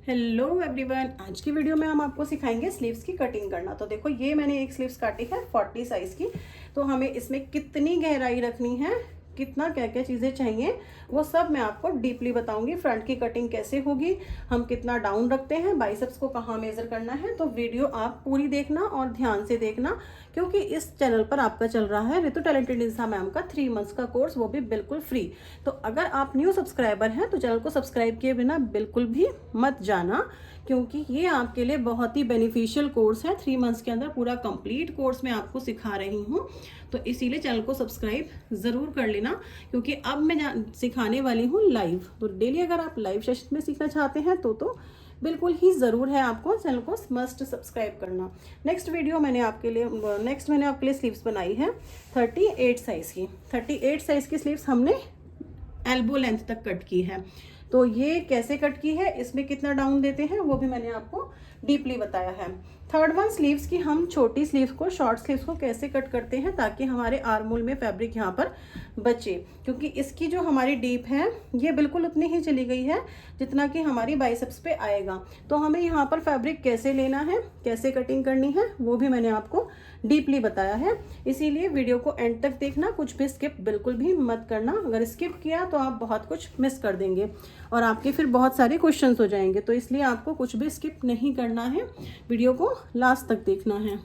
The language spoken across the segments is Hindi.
हेलो एवरीवन, आज की वीडियो में हम आपको सिखाएंगे स्लीव्स की कटिंग करना। तो देखो, ये मैंने एक स्लीव्स काटी है 40 साइज़ की। तो हमें इसमें कितनी गहराई रखनी है, कितना क्या क्या चीज़ें चाहिए, वो सब मैं आपको डीपली बताऊंगी। फ्रंट की कटिंग कैसे होगी, हम कितना डाउन रखते हैं, बाइसेप्स को कहाँ मेज़र करना है। तो वीडियो आप पूरी देखना और ध्यान से देखना, क्योंकि इस चैनल पर आपका चल रहा है रितु टैलेंटेड इंसान मैम का 3 मंथ्स का कोर्स, वो भी बिल्कुल फ्री। तो अगर आप न्यू सब्सक्राइबर हैं तो चैनल को सब्सक्राइब किए बिना बिल्कुल भी मत जाना, क्योंकि ये आपके लिए बहुत ही बेनिफिशियल कोर्स है। 3 मंथ्स के अंदर पूरा कंप्लीट कोर्स मैं आपको सिखा रही हूँ, तो इसीलिए चैनल को सब्सक्राइब ज़रूर कर लेना, क्योंकि अब मैं सिखाने वाली हूँ लाइव। तो डेली अगर आप लाइव सेशन में सीखना चाहते हैं तो बिल्कुल ही ज़रूर है आपको चैनल को मस्ट सब्सक्राइब करना। नेक्स्ट मैंने आपके लिए स्लीव्स बनाई है 38 साइज़ की। 38 साइज़ की स्लीव्स हमने एल्बो लेंथ तक कट की है। तो ये कैसे कट की है, इसमें कितना डाउन देते हैं, वो भी मैंने आपको डीपली बताया है। थर्ड वन, स्लीव्स की हम छोटी स्लीव्स को, शॉर्ट स्लीव्स को कैसे कट करते हैं ताकि हमारे आर्मोल में फैब्रिक यहाँ पर बचे, क्योंकि इसकी जो हमारी डीप है ये बिल्कुल उतनी ही चली गई है जितना कि हमारी बाइसेप्स पे आएगा। तो हमें यहाँ पर फैब्रिक कैसे लेना है, कैसे कटिंग करनी है, वो भी मैंने आपको डीपली बताया है। इसीलिए वीडियो को एंड तक देखना, कुछ भी स्किप बिल्कुल भी मत करना। अगर स्किप किया तो आप बहुत कुछ मिस कर देंगे और आपके फिर बहुत सारे क्वेश्चंस हो जाएंगे। तो इसलिए आपको कुछ भी स्किप नहीं करना है, वीडियो को लास्ट तक देखना है।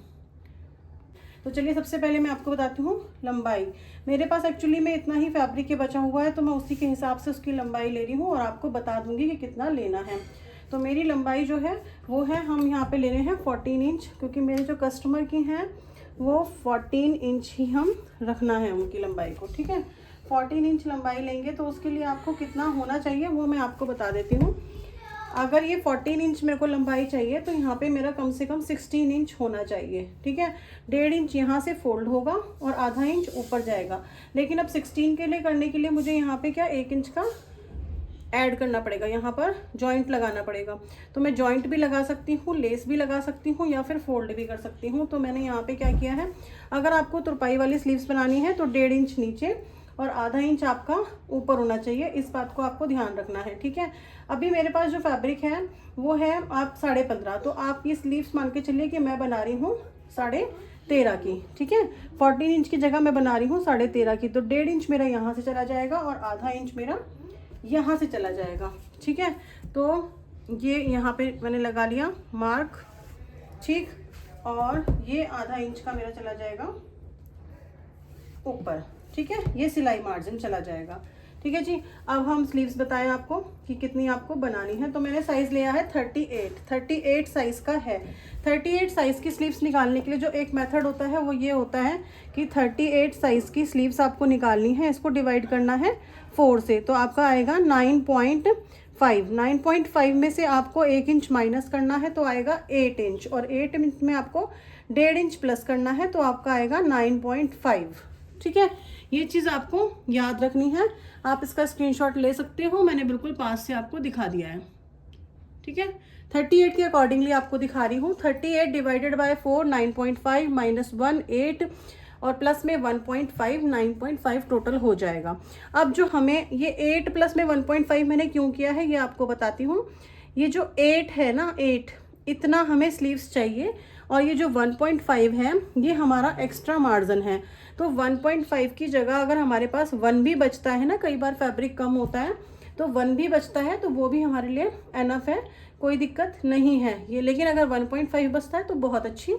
तो चलिए, सबसे पहले मैं आपको बताती हूँ लंबाई। मेरे पास एक्चुअली में इतना ही फैब्रिक के बचा हुआ है, तो मैं उसी के हिसाब से उसकी लंबाई ले रही हूँ और आपको बता दूंगी कि कितना लेना है। तो मेरी लंबाई जो है वो है, हम यहाँ पे ले रहे हैं 14 इंच, क्योंकि मेरे जो कस्टमर की हैं वो 14 इंच ही हम रखना है उनकी लंबाई को। ठीक है, 14 इंच लंबाई लेंगे तो उसके लिए आपको कितना होना चाहिए वो मैं आपको बता देती हूँ। अगर ये 14 इंच मेरे को लंबाई चाहिए तो यहाँ पे मेरा कम से कम 16 इंच होना चाहिए। ठीक है, 1.5 इंच यहाँ से फोल्ड होगा और आधा इंच ऊपर जाएगा। लेकिन अब 16 के लिए करने के लिए मुझे यहाँ पे क्या 1 इंच का ऐड करना पड़ेगा, यहाँ पर जॉइंट लगाना पड़ेगा। तो मैं जॉइंट भी लगा सकती हूँ, लेस भी लगा सकती हूँ, या फिर फोल्ड भी कर सकती हूँ। तो मैंने यहाँ पे क्या किया है, अगर आपको तुरपाई वाली स्लीव्स बनानी है तो 1.5 इंच नीचे और आधा इंच आपका ऊपर होना चाहिए। इस बात को आपको ध्यान रखना है। ठीक है, अभी मेरे पास जो फैब्रिक है वो है आप 15.5, तो आप ये स्लीव्स मान के चलिए कि मैं बना रही हूँ 13.5 की। ठीक है, 14 इंच की जगह मैं बना रही हूँ 13.5 की। तो 1.5 इंच मेरा यहाँ से चला जाएगा और आधा इंच मेरा यहाँ से चला जाएगा। ठीक है, तो ये यहाँ पे मैंने लगा लिया मार्क। ठीक, और ये आधा इंच का मेरा चला जाएगा ऊपर। ठीक है, ये सिलाई मार्जिन चला जाएगा। ठीक है जी, अब हम स्लीव्स बताएं आपको कि कितनी आपको बनानी है। तो मैंने साइज़ लिया है 38 साइज़ का है। 38 साइज़ की स्लीव्स निकालने के लिए जो एक मेथड होता है वो ये होता है कि 38 साइज़ की स्लीव्स आपको निकालनी है, इसको डिवाइड करना है 4 से, तो आपका आएगा 9.5। 9.5 में से आपको 1 इंच माइनस करना है तो आएगा 8 इंच, और 8 इंच में आपको 1.5 इंच प्लस करना है तो आपका आएगा 9.5। ठीक है, ये चीज़ आपको याद रखनी है। आप इसका स्क्रीनशॉट ले सकते हो, मैंने बिल्कुल पास से आपको दिखा दिया है। ठीक है, 38 के अकॉर्डिंगली आपको दिखा रही हूँ। 38 डिवाइडेड बाय 4 9.5 माइनस 1 8 और प्लस में 1.5 9.5 टोटल हो जाएगा। अब जो हमें ये 8 प्लस में 1.5 मैंने क्यों किया है ये आपको बताती हूँ। ये जो 8 है ना, 8 इतना हमें स्लीव्स चाहिए, और ये जो 1.5 है ये हमारा एक्स्ट्रा मार्जिन है। तो 1.5 की जगह अगर हमारे पास 1 भी बचता है ना, कई बार फैब्रिक कम होता है तो 1 भी बचता है तो वो भी हमारे लिए एनफ है, कोई दिक्कत नहीं है ये। लेकिन अगर 1.5 बचता है तो बहुत अच्छी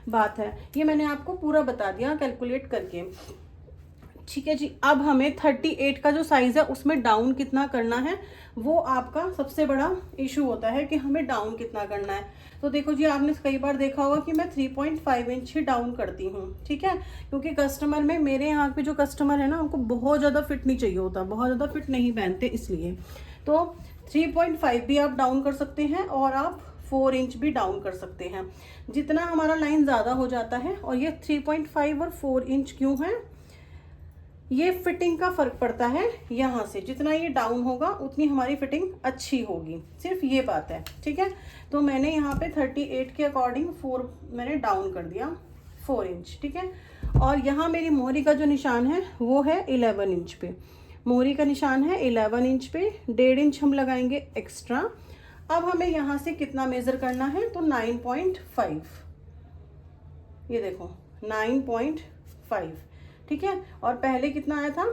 बात है। ये मैंने आपको पूरा बता दिया कैलकुलेट करके। ठीक है जी, अब हमें 38 का जो साइज़ है उसमें डाउन कितना करना है, वो आपका सबसे बड़ा इशू होता है कि हमें डाउन कितना करना है। तो देखो जी, आपने कई बार देखा होगा कि मैं 3.5 इंच ही डाउन करती हूँ। ठीक है, क्योंकि कस्टमर में, मेरे यहाँ पे जो कस्टमर है ना, उनको बहुत ज़्यादा फिट नहीं चाहिए होता, बहुत ज़्यादा फिट नहीं पहनते, इसलिए तो 3.5 भी आप डाउन कर सकते हैं और आप 4 इंच भी डाउन कर सकते हैं। जितना हमारा लाइन ज़्यादा हो जाता है, और ये 3.5 और 4 इंच क्यों है, ये फिटिंग का फर्क पड़ता है। यहाँ से जितना ये डाउन होगा उतनी हमारी फिटिंग अच्छी होगी, सिर्फ ये बात है। ठीक है, तो मैंने यहाँ पे 38 के अकॉर्डिंग 4 मैंने डाउन कर दिया, 4 इंच। ठीक है, और यहाँ मेरी मोहरी का जो निशान है वो है 11 इंच पे। मोहरी का निशान है 11 इंच पे, 1.5 इंच हम लगाएंगे एक्स्ट्रा। अब हमें यहाँ से कितना मेज़र करना है, तो 9.5, ये देखो 9.5, ठीक है। और पहले कितना आया था,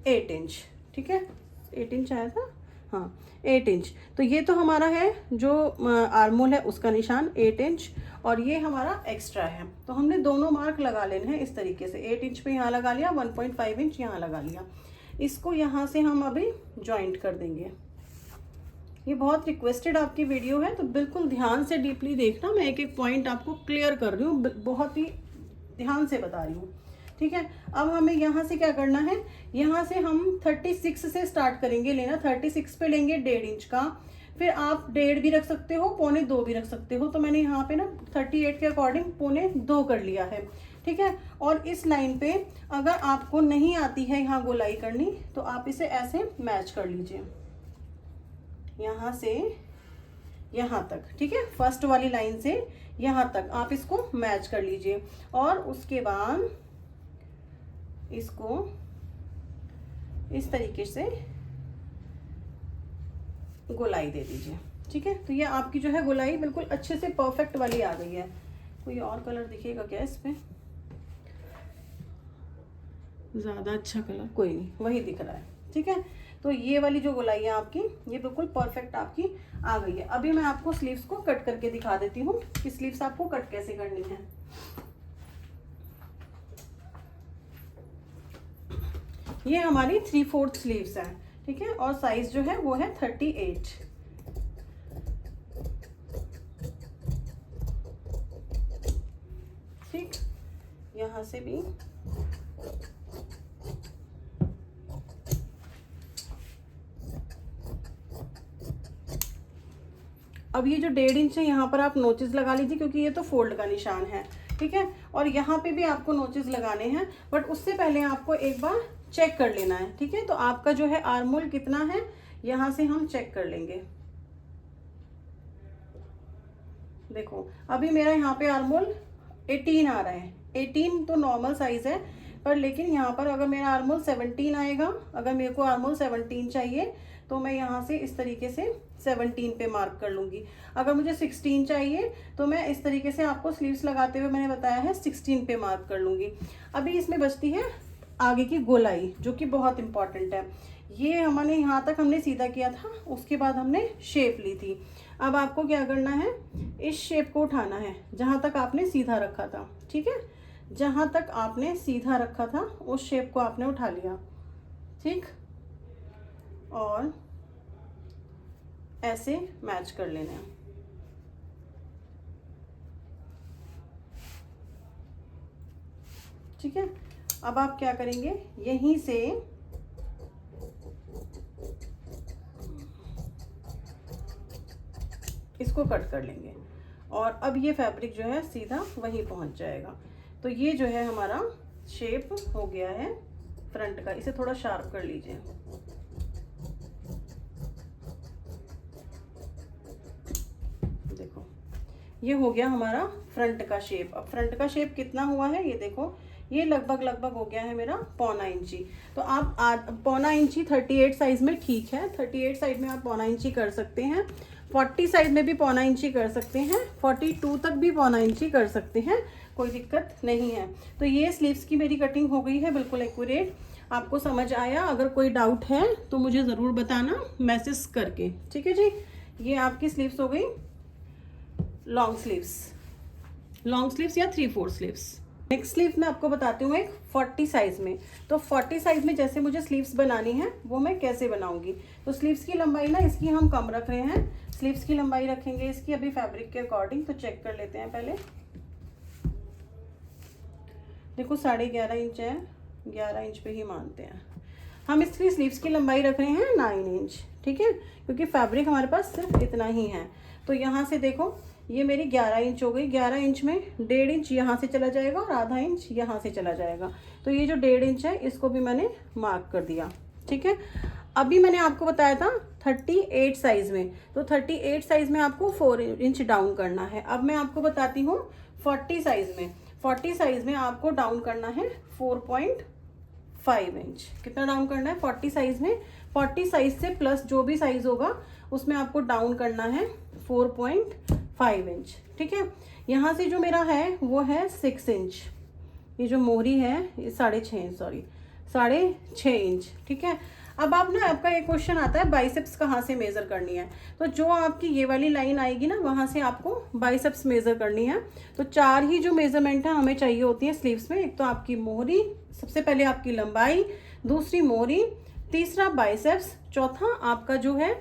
8 इंच, ठीक है, 8 इंच आया था, हाँ 8 इंच। तो ये तो हमारा है जो आर्मोल है उसका निशान 8 इंच, और ये हमारा एक्स्ट्रा है। तो हमने दोनों मार्क लगा लेने हैं इस तरीके से, 8 इंच पे यहाँ लगा लिया, 1.5 इंच यहाँ लगा लिया। इसको यहाँ से हम अभी जॉइंट कर देंगे। ये बहुत रिक्वेस्टेड आपकी वीडियो है, तो बिल्कुल ध्यान से डीपली देखना, मैं एक एक पॉइंट आपको क्लियर कर रही हूँ, बहुत ही ध्यान से बता रही हूँ, ठीक है। अब हमें यहाँ से क्या करना है, यहाँ से हम 36 से स्टार्ट करेंगे लेना, 36 पे लेंगे 1.5 इंच का, फिर आप 1.5 भी रख सकते हो, 1.25 भी रख सकते हो। तो मैंने यहाँ पे ना 38 के अकॉर्डिंग 1.25 कर लिया है, ठीक है। और इस लाइन पे अगर आपको नहीं आती है यहाँ गोलाई करनी, तो आप इसे ऐसे मैच कर लीजिए, यहाँ से यहाँ तक, ठीक है। फर्स्ट वाली लाइन से यहाँ तक आप इसको मैच कर लीजिए, और उसके बाद इसको इस तरीके से गोलाई दे दीजिए, ठीक है। तो ये आपकी जो है गोलाई बिल्कुल अच्छे से परफेक्ट वाली आ गई है। कोई और कलर दिखेगा क्या इस पे, ज़्यादा अच्छा कलर कोई नहीं, वही दिख रहा है, ठीक है। तो ये वाली जो गोलाई है आपकी, ये बिल्कुल परफेक्ट आपकी आ गई है। अभी मैं आपको स्लीव्स को कट करके दिखा देती हूँ कि स्लीव्स आपको कट कैसे करनी है। ये हमारी 3/4 स्लीव्स है, ठीक है, और साइज जो है वो है 38, ठीक। यहाँ से भी अब ये जो 1.5 इंच है यहाँ पर आप नोचेस लगा लीजिए, क्योंकि ये तो फोल्ड का निशान है, ठीक है। और यहाँ पे भी आपको नोचेस लगाने हैं, बट उससे पहले आपको एक बार चेक कर लेना है, ठीक है। तो आपका जो है आर्मोल कितना है, यहाँ से हम चेक कर लेंगे। देखो अभी मेरा यहाँ पे आर्मोल 18 आ रहा है, 18 तो नॉर्मल साइज है, पर लेकिन यहाँ पर अगर मेरा आर्मोल 17 आएगा, अगर मेरे को आर्मोल 17 चाहिए, तो मैं यहाँ से इस तरीके से 17 पे मार्क कर लूँगी। अगर मुझे 16 चाहिए, तो मैं इस तरीके से आपको स्लीव्स लगाते हुए मैंने बताया है 16 पे मार्क कर लूँगी। अभी इसमें बचती है आगे की गोलाई, जो कि बहुत इंपॉर्टेंट है। ये हमने यहाँ तक हमने सीधा किया था, उसके बाद हमने शेप ली थी। अब आपको क्या करना है, इस शेप को उठाना है जहाँ तक आपने सीधा रखा था, ठीक है। जहाँ तक आपने सीधा रखा था उस शेप को आपने उठा लिया, ठीक, और ऐसे मैच कर लेना है, ठीक है। अब आप क्या करेंगे, यहीं से इसको कट कर लेंगे, और अब ये फैब्रिक जो है सीधा वहीं पहुंच जाएगा। तो ये जो है हमारा शेप हो गया है फ्रंट का। इसे थोड़ा शार्प कर लीजिए, देखो ये हो गया हमारा फ्रंट का शेप। अब फ्रंट का शेप कितना हुआ है, ये देखो, ये लगभग हो गया है मेरा 1.25 इंची। तो आप 1.25 इंची 38 साइज में ठीक है, 38 साइज में आप 1.25 इंची कर सकते हैं, 40 साइज में भी 1.25 इंची कर सकते हैं, 42 तक भी 1.25 इंची कर सकते हैं, कोई दिक्कत नहीं है। तो ये स्लीव्स की मेरी कटिंग हो गई है बिल्कुल एक्यूरेट। आपको समझ आया? अगर कोई डाउट है तो मुझे ज़रूर बताना मैसेज करके, ठीक है जी। ये आपकी स्लीव्स हो गई लॉन्ग स्लीव्स या 3/4 स्लीव्स। नेक्स्ट स्लीव मैं आपको बताती हूँ एक 40 साइज में। तो 40 साइज में जैसे मुझे स्लीव्स बनानी है वो मैं कैसे बनाऊंगी। तो स्लीव्स की लंबाई ना इसकी हम कम रख रहे हैं, स्लीव्स की लंबाई रखेंगे इसकी अभी फैब्रिक के अकॉर्डिंग। तो चेक कर लेते हैं पहले। देखो 11.5 इंच है, 11 इंच पे ही मानते हैं हम। इसकी स्लीव्स की लंबाई रख रहे हैं 9 इंच, ठीक है, क्योंकि फैब्रिक हमारे पास सिर्फ इतना ही है। तो यहाँ से देखो ये मेरी 11 इंच हो गई। 11 इंच में 1.5 इंच यहाँ से चला जाएगा और आधा इंच यहाँ से चला जाएगा। तो ये जो 1.5 इंच है इसको भी मैंने मार्क कर दिया, ठीक है। अभी मैंने आपको बताया था 38 साइज में, तो 38 साइज में आपको 4 इंच डाउन करना है। अब मैं आपको बताती हूँ 40 साइज में। 40 साइज में आपको डाउन करना है 4.5 इंच। कितना डाउन करना है 40 साइज में? 40 साइज से प्लस जो भी साइज होगा उसमें आपको डाउन करना है 4.5 इंच। ठीक है, यहाँ से जो मेरा है वो है 6 इंच, ये जो मोहरी है ये 6.5 इंच, सॉरी 6.5 इंच। ठीक है, अब आप ना, आपका एक क्वेश्चन आता है बाइसेप्स कहाँ से मेज़र करनी है, तो जो आपकी ये वाली लाइन आएगी ना, वहाँ से आपको बाइसेप्स मेज़र करनी है। तो 4 ही जो मेज़रमेंट है हमें चाहिए होती है स्लीव्स में। एक तो आपकी मोहरी, सबसे पहले आपकी लंबाई, दूसरी मोहरी, तीसरा बाइसेप्स, चौथा आपका जो है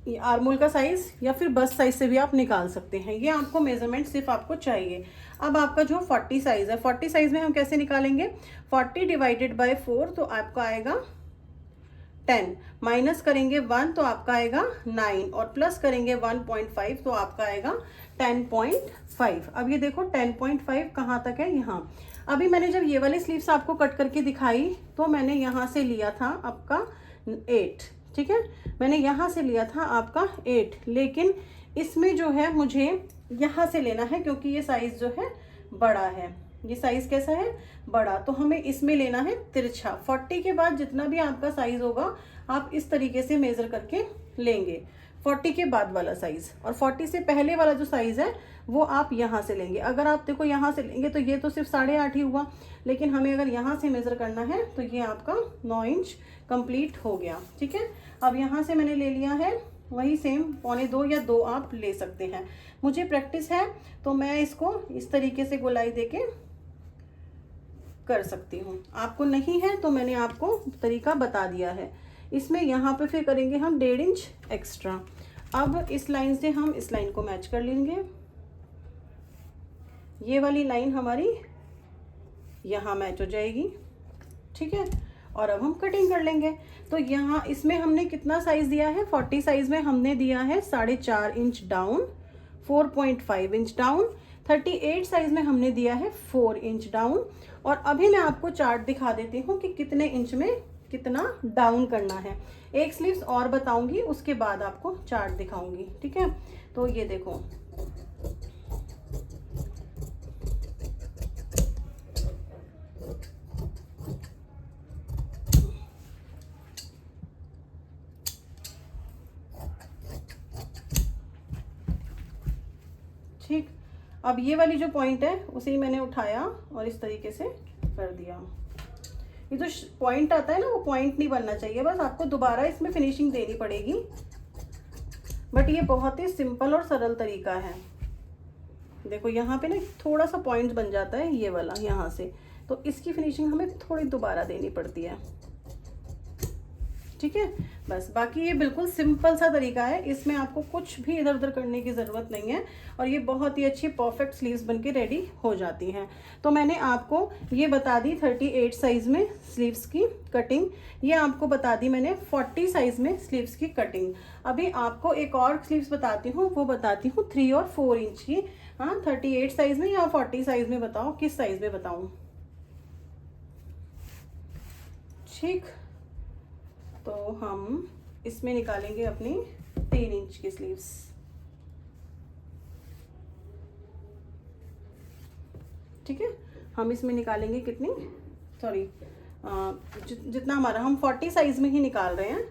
आर्मोल का साइज़ या फिर बस्ट साइज से भी आप निकाल सकते हैं। ये आपको मेजरमेंट सिर्फ आपको चाहिए। अब आपका जो 40 साइज़ है, 40 साइज़ में हम कैसे निकालेंगे, 40 डिवाइडेड बाय 4 तो आपका आएगा 10, माइनस करेंगे 1 तो आपका आएगा 9 और प्लस करेंगे 1.5 तो आपका आएगा 10.5। अब ये देखो 10.5 कहाँ तक है, यहाँ। अभी मैंने जब ये वाली स्लीव्स आपको कट करके दिखाई तो मैंने यहाँ से लिया था आपका 8। ठीक है, मैंने यहाँ से लिया था आपका 8, लेकिन इसमें जो है मुझे यहाँ से लेना है क्योंकि ये साइज़ जो है बड़ा है। ये साइज़ कैसा है, बड़ा, तो हमें इसमें लेना है तिरछा। 40 के बाद जितना भी आपका साइज़ होगा आप इस तरीके से मेज़र करके लेंगे, 40 के बाद वाला साइज़, और 40 से पहले वाला जो साइज़ है वो आप यहाँ से लेंगे। अगर आप देखो यहाँ से लेंगे तो ये तो सिर्फ 8.5 ही हुआ, लेकिन हमें अगर यहाँ से मेज़र करना है तो ये आपका 9 इंच कंप्लीट हो गया। ठीक है, अब यहाँ से मैंने ले लिया है वही सेम 1.25 या 2 आप ले सकते हैं। मुझे प्रैक्टिस है तो मैं इसको इस तरीके से गोलाई देके कर सकती हूँ, आपको नहीं है तो मैंने आपको तरीका बता दिया है। इसमें यहाँ पे फिर करेंगे हम 1.5 इंच एक्स्ट्रा। अब इस लाइन से हम इस लाइन को मैच कर लेंगे, ये वाली लाइन हमारी यहाँ मैच हो जाएगी। ठीक है, और अब हम कटिंग कर लेंगे। तो यहाँ इसमें हमने कितना साइज़ दिया है, 40 साइज़ में हमने दिया है 4.5 inch down, 4.5 inch down. 38 size में हमने दिया है 4 इंच डाउन। और अभी मैं आपको चार्ट दिखा देती हूँ कि कितने इंच में कितना डाउन करना है। एक स्लीव्स और बताऊंगी, उसके बाद आपको चार्ट दिखाऊंगी। ठीक है, तो ये देखो, ठीक। अब ये वाली जो पॉइंट है उसे ही मैंने उठाया और इस तरीके से कर दिया। ये जो पॉइंट आता है ना, वो पॉइंट नहीं बनना चाहिए, बस आपको दोबारा इसमें फिनिशिंग देनी पड़ेगी। बट ये बहुत ही सिंपल और सरल तरीका है। देखो यहाँ पे ना थोड़ा सा पॉइंट बन जाता है ये वाला यहाँ से, तो इसकी फिनिशिंग हमें थोड़ी दोबारा देनी पड़ती है। ठीक है, बस बाकी ये बिल्कुल सिंपल सा तरीका है, इसमें आपको कुछ भी इधर उधर करने की ज़रूरत नहीं है और ये बहुत ही अच्छी परफेक्ट स्लीव्स बनके रेडी हो जाती हैं। तो मैंने आपको ये बता दी 38 साइज़ में स्लीव्स की कटिंग, ये आपको बता दी मैंने 40 साइज़ में स्लीव्स की कटिंग। अभी आपको एक और स्लीव्स बताती हूँ, वो बताती हूँ 3 और 4 इंच की। हाँ, 38 साइज़ में या 40 साइज़ में, बताओ किस साइज़ में बताऊँ। ठीक, तो हम इसमें निकालेंगे अपनी 3 इंच की स्लीव्स। ठीक है, हम इसमें निकालेंगे कितनी, सॉरी जितना हमारा, हम 40 साइज़ में ही निकाल रहे हैं,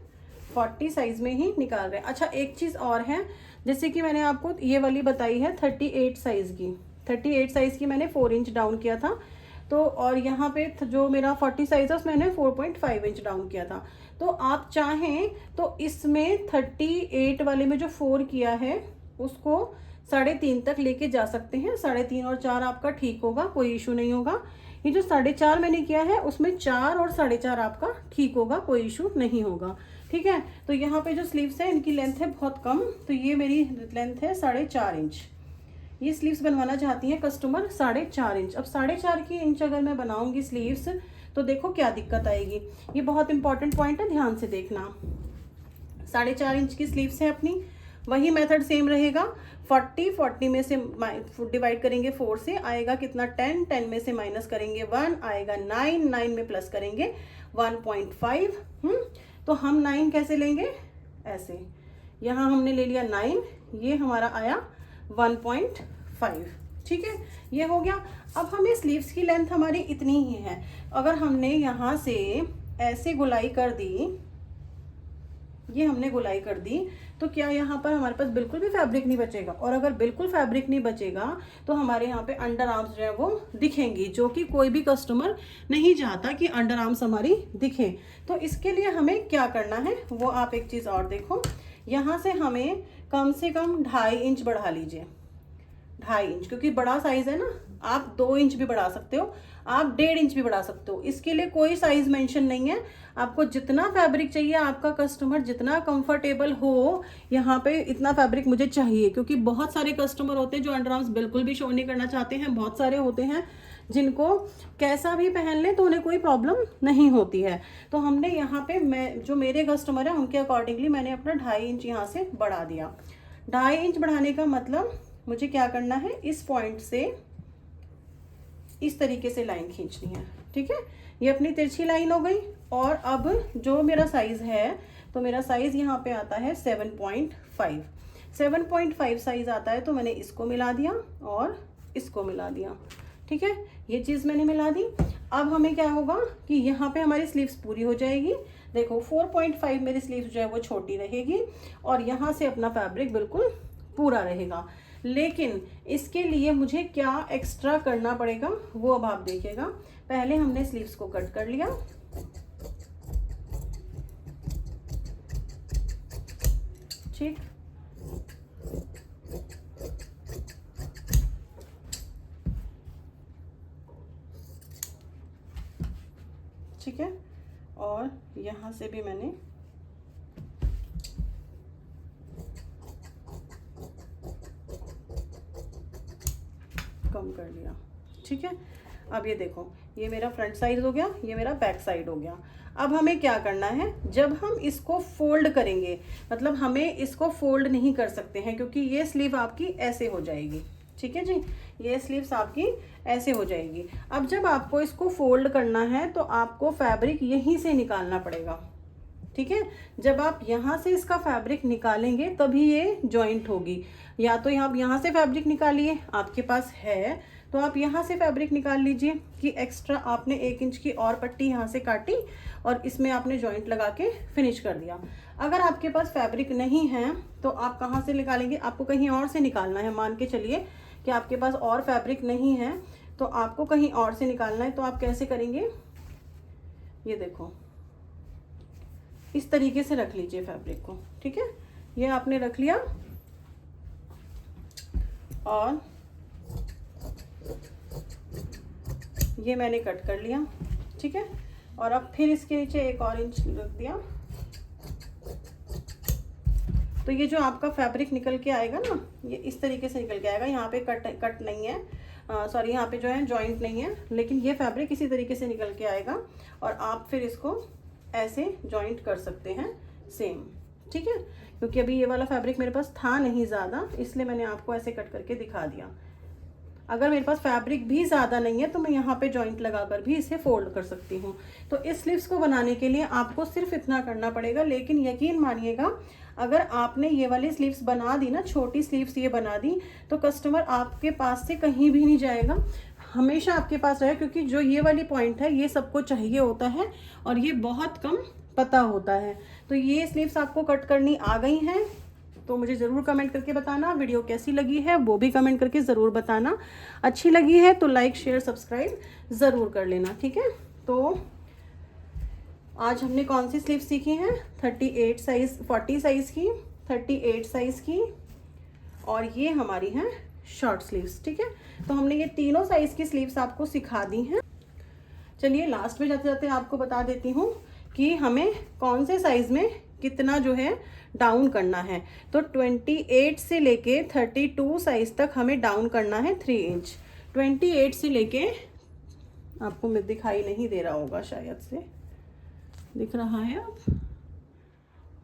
40 साइज़ में ही निकाल रहे हैं। अच्छा, एक चीज़ और है, जैसे कि मैंने आपको ये वाली बताई है 38 साइज़ की, 38 साइज़ की मैंने 4 इंच डाउन किया था। तो और यहाँ पे जो मेरा 40 साइज़ है उसमें मैंने 4.5 इंच डाउन किया था। तो आप चाहें तो इसमें 38 वाले में जो 4 किया है उसको 3.5 तक लेके जा सकते हैं। 3.5 और 4 आपका ठीक होगा, कोई इशू नहीं होगा। ये जो 4.5 मैंने किया है उसमें 4 और 4.5 आपका ठीक होगा, कोई इशू नहीं होगा। ठीक है, तो यहाँ पे जो स्लीव्स है इनकी लेंथ है बहुत कम, तो ये मेरी लेंथ है 4.5 इंच। ये स्लीव्स बनवाना चाहती हैं कस्टमर 4.5 इंच। अब 4.5 की इंच अगर मैं बनाऊंगी स्लीव्स तो देखो क्या दिक्कत आएगी। ये बहुत इंपॉर्टेंट पॉइंट है, ध्यान से देखना। 4.5 इंच की स्लीव्स है अपनी, वही मेथड सेम रहेगा। 40 में से डिवाइड करेंगे 4 से, आएगा कितना 10 में से माइनस करेंगे 1, आएगा 9 में प्लस करेंगे 1.5। तो हम 9 कैसे लेंगे, ऐसे, यहाँ हमने ले लिया 9, ये हमारा आया 1.5। ठीक है, ये हो गया। अब हमें स्लीव्स की लेंथ हमारी इतनी ही है, अगर हमने यहाँ से ऐसे गुलाई कर दी, ये हमने गोलाई कर दी, तो क्या यहाँ पर हमारे पास बिल्कुल भी फैब्रिक नहीं बचेगा? और अगर बिल्कुल फैब्रिक नहीं बचेगा तो हमारे यहाँ पे अंडर आर्म्स जो है वो दिखेंगी, जो कि कोई भी कस्टमर नहीं चाहता कि अंडर आर्म्स हमारी दिखे। तो इसके लिए हमें क्या करना है वो आप एक चीज़ और देखो, यहाँ से हमें कम से कम 2.5 इंच बढ़ा लीजिए, 2.5 इंच, क्योंकि बड़ा साइज है ना, आप 2 इंच भी बढ़ा सकते हो, आप 1.5 इंच भी बढ़ा सकते हो। इसके लिए कोई साइज मेंशन नहीं है, आपको जितना फैब्रिक चाहिए, आपका कस्टमर जितना कंफर्टेबल हो, यहाँ पे इतना फैब्रिक मुझे चाहिए। क्योंकि बहुत सारे कस्टमर होते हैं जो अंडर आर्म्स बिल्कुल भी शो नहीं करना चाहते हैं, बहुत सारे होते हैं जिनको कैसा भी पहन लें तो उन्हें कोई प्रॉब्लम नहीं होती है। तो हमने यहाँ पे, मैं जो मेरे कस्टमर हैं उनके अकॉर्डिंगली मैंने अपना 2.5 इंच यहाँ से बढ़ा दिया। 2.5 इंच बढ़ाने का मतलब मुझे क्या करना है, इस पॉइंट से इस तरीके से लाइन खींचनी है, ठीक है। ये अपनी तिरछी लाइन हो गई। और अब जो मेरा साइज है, तो मेरा साइज यहाँ पे आता है 7.5, 7.5 साइज आता है। तो मैंने इसको मिला दिया और इसको मिला दिया, ठीक है, ये चीज़ मैंने मिला दी। अब हमें क्या होगा कि यहाँ पे हमारी स्लीव्स पूरी हो जाएगी। देखो 4.5 मेरी स्लीव्स जो है वो छोटी रहेगी और यहाँ से अपना फैब्रिक बिल्कुल पूरा रहेगा। लेकिन इसके लिए मुझे क्या एक्स्ट्रा करना पड़ेगा वो अब आप देखिएगा। पहले हमने स्लीव्स को कट कर लिया, ठीक, ठीक है, और यहाँ से भी मैंने कम कर लिया, ठीक है। अब ये देखो, ये मेरा फ्रंट साइड हो गया, ये मेरा बैक साइड हो गया। अब हमें क्या करना है, जब हम इसको फोल्ड करेंगे, मतलब हमें इसको फोल्ड नहीं कर सकते हैं क्योंकि ये स्लीव आपकी ऐसे हो जाएगी, ठीक है जी, ये स्लीव्स आपकी ऐसे हो जाएगी। अब जब आपको इसको फोल्ड करना है तो आपको फैब्रिक यहीं से निकालना पड़ेगा, ठीक है। जब आप यहाँ से इसका फैब्रिक निकालेंगे तभी ये जॉइंट होगी। या तो आप यहाँ से फैब्रिक निकालिए, आपके पास है तो आप यहाँ से फैब्रिक निकाल लीजिए कि एक्स्ट्रा आपने 1 इंच की और पट्टी यहाँ से काटी और इसमें आपने जॉइंट लगा के फिनिश कर दिया। अगर आपके पास फैब्रिक नहीं है तो आप कहाँ से निकालेंगे, आपको कहीं और से निकालना है। मान के चलिए कि आपके पास और फैब्रिक नहीं है तो आपको कहीं और से निकालना है, तो आप कैसे करेंगे, ये देखो इस तरीके से रख लीजिए फैब्रिक को, ठीक है। ये आपने रख लिया और ये मैंने कट कर लिया, ठीक है। और अब फिर इसके नीचे 1 और इंच रख दिया, तो ये जो आपका फैब्रिक निकल के आएगा ना, ये इस तरीके से निकल के आएगा। यहाँ पे कट नहीं है, सॉरी यहाँ पे जो है जॉइंट नहीं है, लेकिन ये फैब्रिक इसी तरीके से निकल के आएगा और आप फिर इसको ऐसे जॉइंट कर सकते हैं सेम, ठीक है। क्योंकि अभी ये वाला फैब्रिक मेरे पास था नहीं ज़्यादा, इसलिए मैंने आपको ऐसे कट करके दिखा दिया। अगर मेरे पास फैब्रिक भी ज़्यादा नहीं है तो मैं यहाँ पे जॉइंट लगाकर भी इसे फोल्ड कर सकती हूँ। तो इस स्लीव्स को बनाने के लिए आपको सिर्फ इतना करना पड़ेगा। लेकिन यकीन मानिएगा, अगर आपने ये वाली स्लीव्स बना दी ना, छोटी स्लीव्स ये बना दी, तो कस्टमर आपके पास से कहीं भी नहीं जाएगा, हमेशा आपके पास रहेगा। क्योंकि जो ये वाली पॉइंट है ये सबको चाहिए होता है और ये बहुत कम पता होता है। तो ये स्लीव्स आपको कट करनी आ गई हैं तो मुझे ज़रूर कमेंट करके बताना। वीडियो कैसी लगी है वो भी कमेंट करके ज़रूर बताना। अच्छी लगी है तो लाइक शेयर सब्सक्राइब ज़रूर कर लेना, ठीक है। तो आज हमने कौन सी स्लीव सीखी हैं, 38 साइज़, 40 साइज़ की, 38 साइज़ की, और ये हमारी हैं शॉर्ट स्लीव्स, ठीक है। तो हमने ये तीनों साइज़ की स्लीव्स आपको सिखा दी हैं। चलिए लास्ट में जाते जाते आपको बता देती हूँ कि हमें कौन से साइज़ में कितना जो है डाउन करना है। तो 28 से लेके 32 साइज तक हमें डाउन करना है 3 इंच। 28 से लेके, आपको मैं दिखाई नहीं दे रहा होगा, शायद से दिख रहा है, आप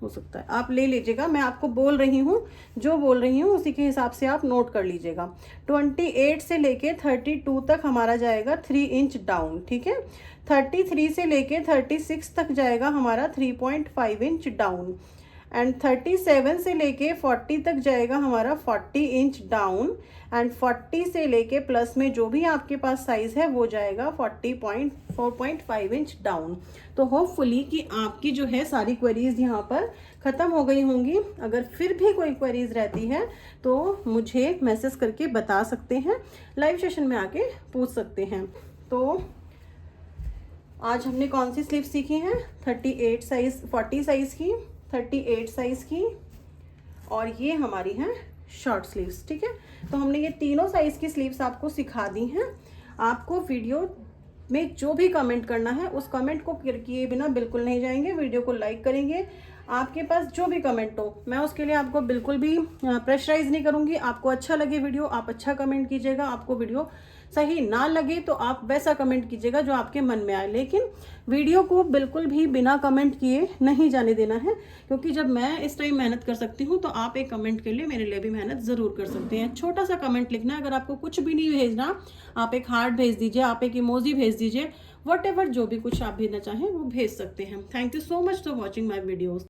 हो सकता है आप ले लीजिएगा, मैं आपको बोल रही हूँ, जो बोल रही हूँ उसी के हिसाब से आप नोट कर लीजिएगा। 28 से लेके 32 तक हमारा जाएगा 3 इंच डाउन, ठीक है। 33 से लेके 36 तक जाएगा हमारा 3.5 इंच डाउन, एंड 37 से लेके 40 तक जाएगा हमारा 40 इंच डाउन, एंड 40 से लेके प्लस में जो भी आपके पास साइज़ है वो जाएगा 4.5 इंच डाउन। तो होपफुली कि आपकी जो है सारी क्वेरीज यहाँ पर ख़त्म हो गई होंगी। अगर फिर भी कोई क्वेरीज रहती है तो मुझे मैसेज करके बता सकते हैं, लाइव सेशन में आके पूछ सकते हैं। तो आज हमने कौन सी स्लीव सीखी हैं? 38 साइज, 40 साइज की, 38 साइज की, और ये हमारी हैं शॉर्ट स्लीव्स। ठीक है, तो हमने ये तीनों साइज की स्लीव्स आपको सिखा दी हैं। आपको वीडियो में जो भी कमेंट करना है उस कमेंट को किए बिना बिल्कुल नहीं जाएंगे, वीडियो को लाइक करेंगे। आपके पास जो भी कमेंट हो, मैं उसके लिए आपको बिल्कुल भी प्रेशराइज नहीं करूंगी। आपको अच्छा लगे वीडियो, आप अच्छा कमेंट कीजिएगा। आपको वीडियो सही ना लगे तो आप वैसा कमेंट कीजिएगा जो आपके मन में आए, लेकिन वीडियो को बिल्कुल भी बिना कमेंट किए नहीं जाने देना है, क्योंकि जब मैं इस टाइम मेहनत कर सकती हूँ तो आप एक कमेंट के लिए मेरे लिए भी मेहनत ज़रूर कर सकते हैं। छोटा सा कमेंट लिखना है, अगर आपको कुछ भी नहीं भेजना, आप एक हार्ट भेज दीजिए, आप एक इमोजी भेज दीजिए, वट एवर जो भी कुछ आप भेजना चाहें वो भेज सकते हैं। Thank you so much for watching my videos.